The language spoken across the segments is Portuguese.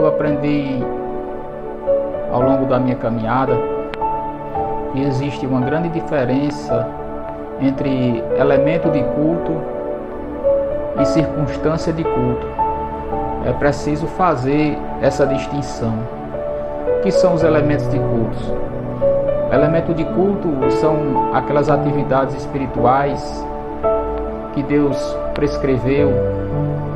eu aprendi ao longo da minha caminhada que existe uma grande diferença entre elemento de culto e circunstância de culto. É preciso fazer essa distinção. O que são os elementos de culto? Elemento de culto são aquelas atividades espirituais que Deus prescreveu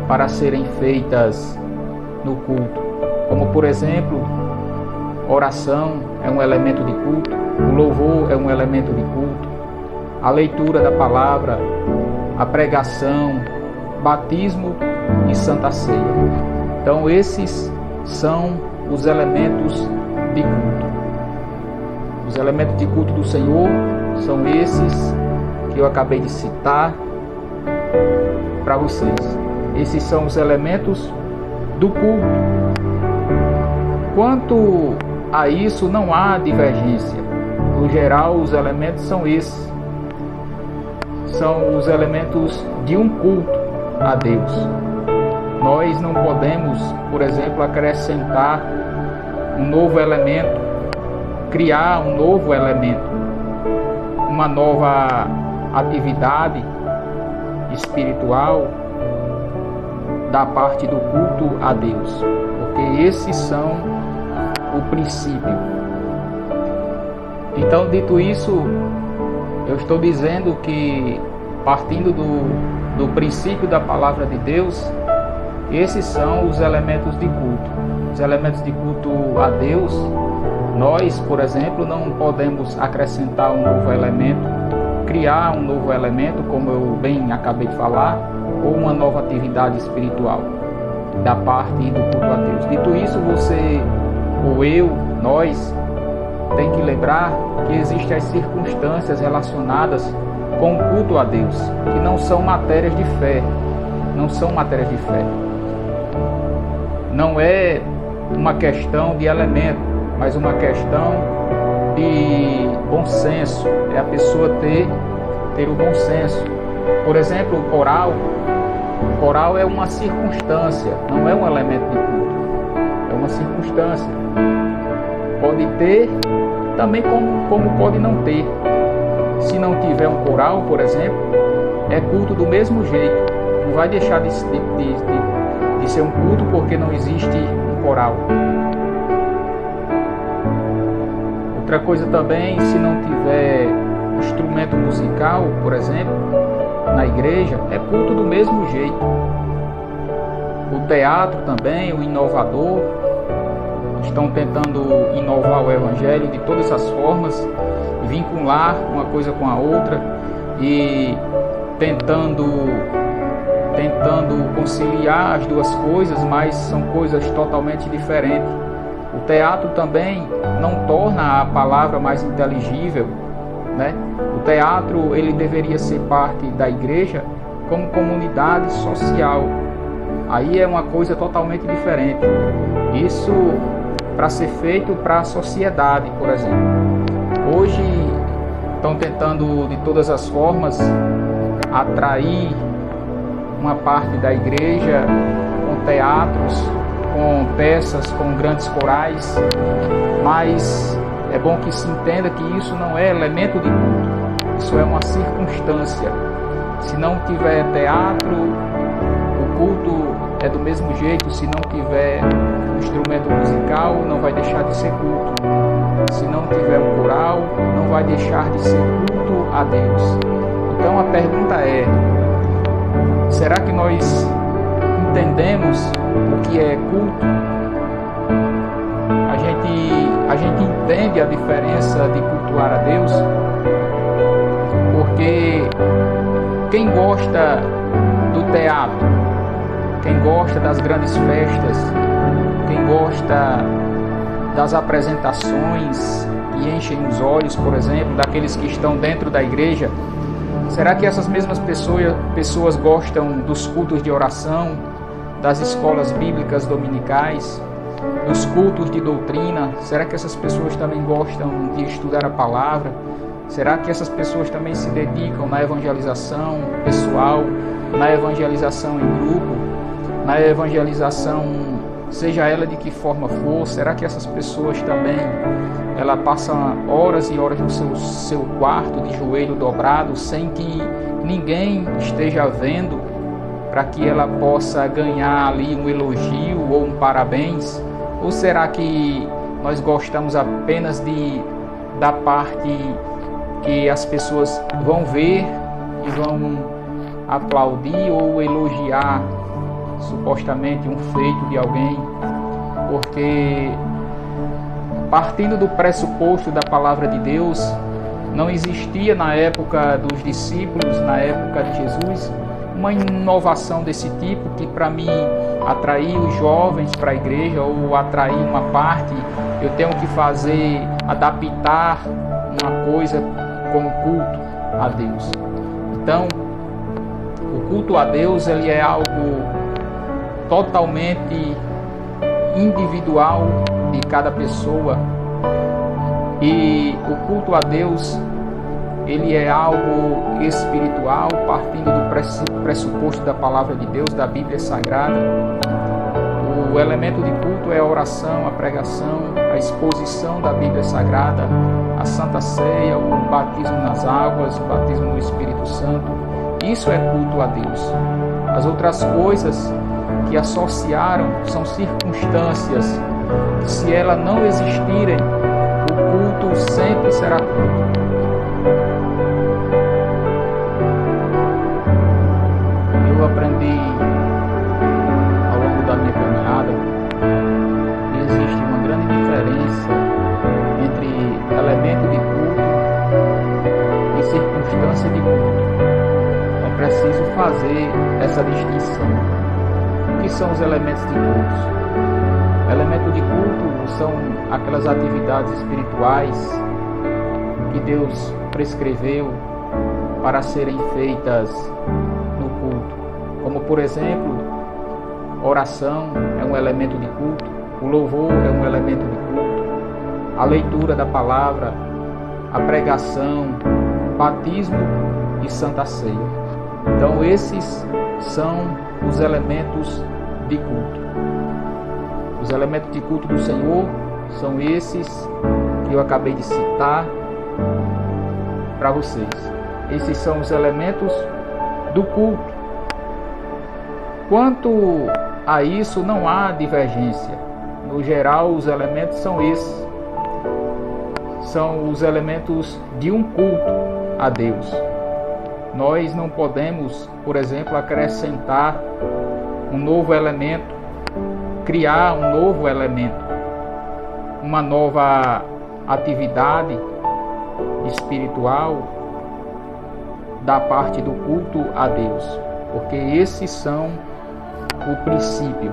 para serem feitas no culto, como por exemplo, oração é um elemento de culto, o louvor é um elemento de culto, a leitura da palavra, a pregação, batismo e santa ceia. Então esses são os elementos de culto. Os elementos de culto do Senhor são esses que eu acabei de citar para vocês. Esses são os elementos do culto. Quanto a isso, não há divergência. No geral, os elementos são esses. São os elementos de um culto a Deus. Nós não podemos, por exemplo, acrescentar um novo elemento, criar um novo elemento, uma nova atividade espiritual da parte do culto a Deus, porque esses são o princípio. Então, dito isso, eu estou dizendo que, partindo do princípio da palavra de Deus, esses são os elementos de culto. Os elementos de culto a Deus, nós, por exemplo, não podemos acrescentar um novo elemento, criar um novo elemento, como eu bem acabei de falar, ou uma nova atividade espiritual da parte do culto a Deus. Dito isso, você, ou eu, nós, tem que lembrar que existem as circunstâncias relacionadas com o culto a Deus, que não são matérias de fé, não são matérias de fé. Não é uma questão de elemento, mas uma questão de bom senso, é a pessoa ter o bom senso. Por exemplo, o coral é uma circunstância, não é um elemento de culto, é uma circunstância. Pode ter, também como pode não ter. Se não tiver um coral, por exemplo, é culto do mesmo jeito, não vai deixar de ser um culto porque não existe um coral. Outra coisa também, se não tiver instrumento musical, por exemplo, na igreja, é culto do mesmo jeito. O teatro também, o inovador, estão tentando inovar o evangelho de todas as formas, vincular uma coisa com a outra e tentando conciliar as duas coisas, mas são coisas totalmente diferentes. O teatro também não torna a palavra mais inteligível, né? O teatro, ele deveria ser parte da igreja como comunidade social. Aí é uma coisa totalmente diferente. Isso para ser feito para a sociedade, por exemplo. Hoje estão tentando de todas as formas atrair uma parte da igreja com teatros, com peças, com grandes corais, mas é bom que se entenda que isso não é elemento de culto, isso é uma circunstância. Se não tiver teatro, o culto é do mesmo jeito. Se não tiver instrumento musical, não vai deixar de ser culto. Se não tiver um coral, não vai deixar de ser culto a Deus. Então a pergunta é: será que nós entendemos o que é culto? A gente entende a diferença de cultuar a Deus? Porque quem gosta do teatro, quem gosta das grandes festas, quem gosta das apresentações que enchem os olhos, por exemplo, daqueles que estão dentro da igreja, será que essas mesmas pessoas gostam dos cultos de oração, das escolas bíblicas dominicais, dos cultos de doutrina? Será que essas pessoas também gostam de estudar a palavra? Será que essas pessoas também se dedicam na evangelização pessoal, na evangelização em grupo, na evangelização seja ela de que forma for? Será que essas pessoas também, ela passam horas e horas no seu quarto de joelho dobrado, sem que ninguém esteja vendo, para que ela possa ganhar ali um elogio ou um parabéns? Ou será que nós gostamos apenas da parte que as pessoas vão ver e vão aplaudir ou elogiar supostamente um feito de alguém? Porque, partindo do pressuposto da palavra de Deus, não existia na época dos discípulos, na época de Jesus, uma inovação desse tipo que, para mim, atrair os jovens para a igreja ou atrair uma parte, eu tenho que adaptar uma coisa com o culto a Deus. Então, o culto a Deus, ele é algo totalmente individual de cada pessoa, e o culto a Deus, ele é algo espiritual, partindo do pressuposto da palavra de Deus, da Bíblia Sagrada. O elemento de culto é a oração, a pregação, a exposição da Bíblia Sagrada, a Santa Ceia, o batismo nas águas, o batismo no Espírito Santo. Isso é culto a Deus. As outras coisas que associaram são circunstâncias que, se elas não existirem, o culto sempre será culto. Eu aprendi ao longo da minha caminhada que existe uma grande diferença entre elemento de culto e circunstância de culto. É preciso fazer essa distinção. O que são os elementos de culto? Elemento de culto são aquelas atividades espirituais que Deus prescreveu para serem feitas no culto. Como, por exemplo, oração é um elemento de culto, o louvor é um elemento de culto, a leitura da palavra, a pregação, batismo e Santa Ceia. Então, esses são os elementos de culto. Os elementos de culto do Senhor são esses que eu acabei de citar para vocês. Esses são os elementos do culto. Quanto a isso, não há divergência. No geral, os elementos são esses. São os elementos de um culto a Deus. Nós não podemos, por exemplo, acrescentar um novo elemento, criar um novo elemento, uma nova atividade espiritual da parte do culto a Deus, porque esses são o princípio.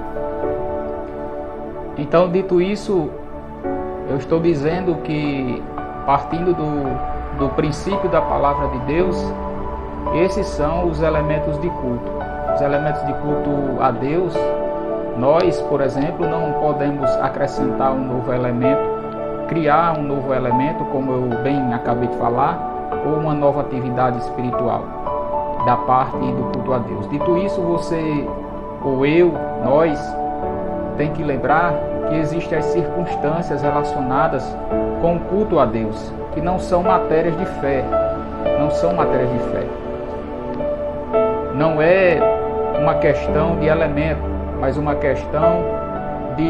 Então, dito isso, eu estou dizendo que, partindo do princípio da palavra de Deus, esses são os elementos de culto. Os elementos de culto a Deus, nós, por exemplo, não podemos acrescentar um novo elemento, criar um novo elemento, como eu bem acabei de falar, ou uma nova atividade espiritual da parte do culto a Deus. Dito isso, você ou eu, nós, tem que lembrar que existem as circunstâncias relacionadas com o culto a Deus, que não são matérias de fé, não são matérias de fé. Não é uma questão de elemento, mas uma questão de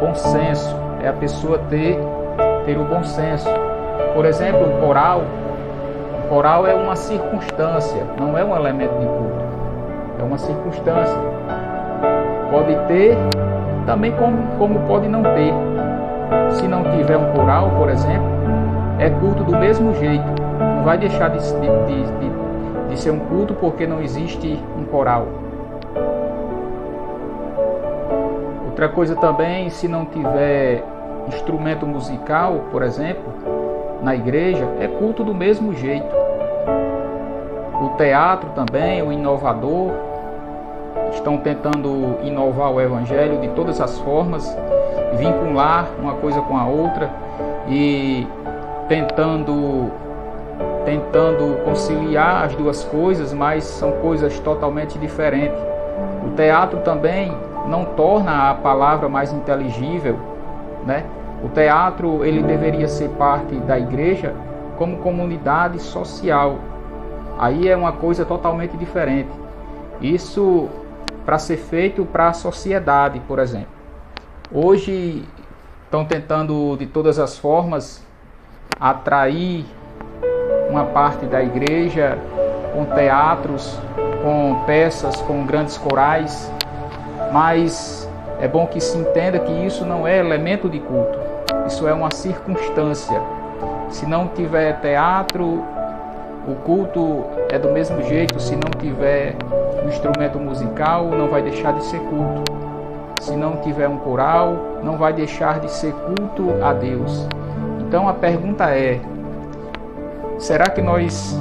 bom senso. É a pessoa ter o bom senso. Por exemplo, o coral é uma circunstância, não é um elemento de culto. É uma circunstância. Pode ter, também como pode não ter. Se não tiver um coral, por exemplo, é culto do mesmo jeito. Não vai deixar de ser um culto porque não existe um coral. Outra coisa também, se não tiver instrumento musical, por exemplo, na igreja, é culto do mesmo jeito. O teatro também, o inovador, estão tentando inovar o evangelho de todas as formas, vincular uma coisa com a outra e tentando conciliar as duas coisas, mas são coisas totalmente diferentes. O teatro também não torna a palavra mais inteligível, né? O teatro ele deveria ser parte da igreja como comunidade social. Aí é uma coisa totalmente diferente. Isso para ser feito para a sociedade, por exemplo. Hoje estão tentando de todas as formas atrair uma parte da igreja com teatros, com peças, com grandes corais, mas é bom que se entenda que isso não é elemento de culto, isso é uma circunstância. Se não tiver teatro, o culto é do mesmo jeito. Se não tiver um instrumento musical, não vai deixar de ser culto. Se não tiver um coral, não vai deixar de ser culto a Deus. Então a pergunta é: será que nós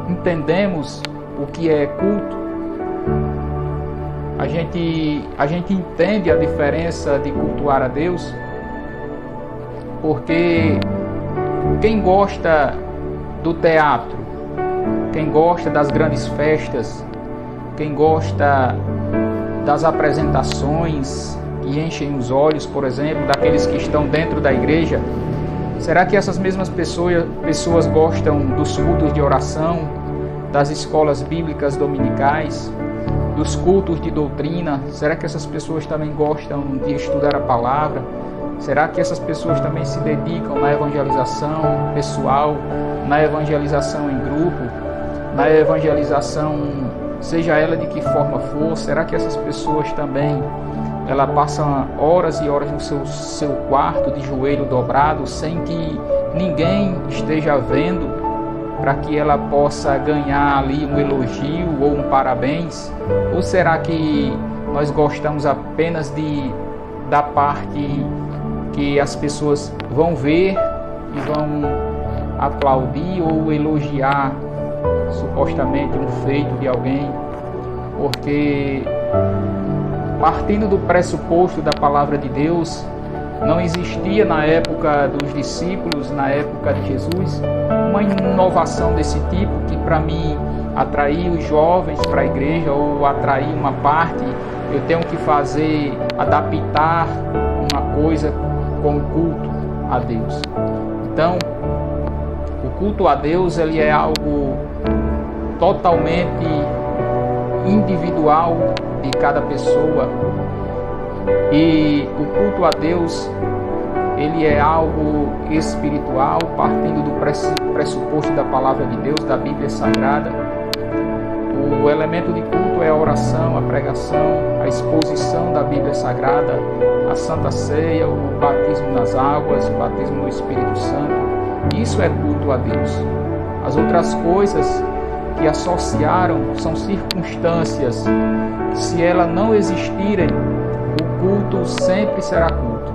entendemos o que é culto? A gente entende a diferença de cultuar a Deus? Porque quem gosta do teatro, quem gosta das grandes festas, quem gosta das apresentações que enchem os olhos, por exemplo, daqueles que estão dentro da igreja, será que essas mesmas pessoas gostam dos cultos de oração, das escolas bíblicas dominicais, dos cultos de doutrina? Será que essas pessoas também gostam de estudar a palavra? Será que essas pessoas também se dedicam na evangelização pessoal, na evangelização em grupo, na evangelização, seja ela de que forma for? Será que essas pessoas também passam horas e horas no seu quarto de joelho dobrado, sem que ninguém esteja vendo, para que ela possa ganhar ali um elogio ou um parabéns? Ou será que nós gostamos apenas da parte que as pessoas vão ver e vão aplaudir ou elogiar supostamente um feito de alguém? Porque, partindo do pressuposto da palavra de Deus, não existia na época dos discípulos, na época de Jesus, uma inovação desse tipo que, para mim, atrair os jovens para a igreja ou atrair uma parte, eu tenho que adaptar uma coisa com o culto a Deus. Então, o culto a Deus ele é algo totalmente individual de cada pessoa, e o culto a Deus ele é algo espiritual, partindo do pressuposto da palavra de Deus, da Bíblia Sagrada. O elemento de culto é a oração, a pregação, a exposição da Bíblia Sagrada, a Santa Ceia, o batismo nas águas, o batismo no Espírito Santo. Isso é culto a Deus. As outras coisas que associaram são circunstâncias que, se elas não existirem, o culto sempre será culto.